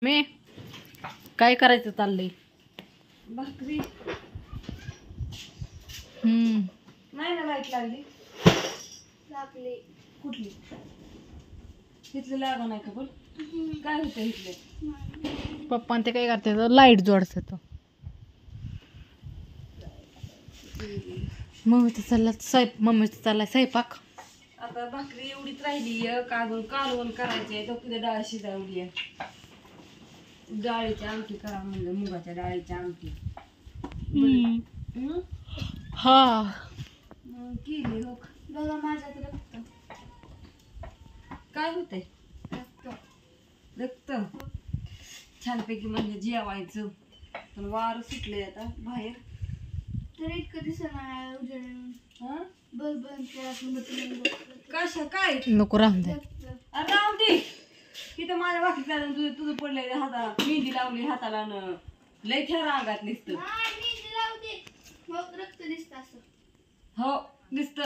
मी काय करायचं चाललंय? भाकरी नाही ना लाईट लागली. कुठली इथली लागा नाही का? बोल काय होतं इथले? पप्पा ते काय करते लाईट जोडतात. मम्मीचा चाललाय स्वयंपाक. आता भाकरी एवढीच राहिली, काढून कालवण करायचे. तो पुढे डाळ शिजावली आहे. डाळीची आमटी करा म्हणलं, मुगाच्या डाळीची आमटी. हा केली हो. बघा माझ्यात रक्त काय होतंय? रक्त छानपैकी म्हणजे जेवायचं, पण वार सुटले आता बाहेर. तर इतकं दिसणार कशा काय नको राहून दे. राहून दे. तिथं माझ्या बाकी तुझं तुझं पडलंय हाताला, मेहंदी लावली हाताला न लय खेळा अंगात नुसतं. रक्त दिसत असं. हो दिसत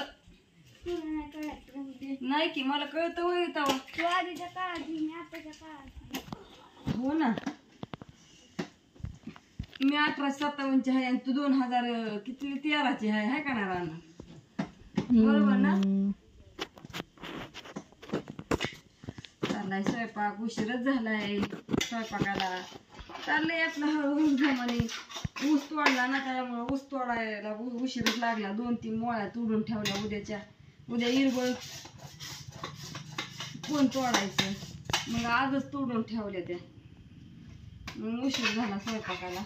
नाही की मला कळतं वय तेव्हा. आधीच्या काळात आताच्या काळात. हो ना, मी 1857ची आहे आणि तू 2000 किती 13ची आहे का ना राणा? बरोबर ना? चाललाय स्वयंपाक, उशीरच झालाय स्वयंपाकाला. चाललंय आपलं हळूहळू जमाने. ऊस तोडला ना, त्यामुळे ऊस तोडायला उशीरच लागला. 2-3 मोळ्या तोडून ठेवल्या उद्याच्या. उद्या इरबळ कोण तोडायचं, मग आजच तोडून ठेवल्या त्या. मग उशीर झाला स्वयंपाकाला.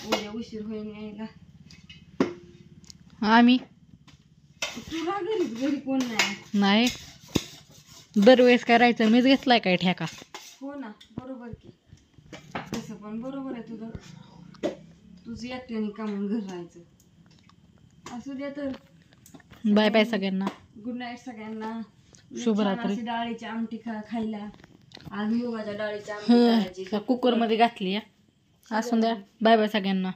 उद्या उशीर होईल यायला. आम्ही तुला घरी कोण नाही दरवेळेस काय राहायचं, मीच घेतलाय काय ठेका? हो ना, बरोबर की. तसं पण बरोबर आहे तुझं. तुझं एकट्याने कामून घर राहायचं. असू द्या तर. बाय बाय सगळ्यांना. गुड नाईट सगळ्यांना. शुभरात्री. डाळीची आमटी खायला. आज मुगाच्या डाळीची आमटी करायची. कुकर मध्ये घातली. असून द्या. बाय बाय सगळ्यांना.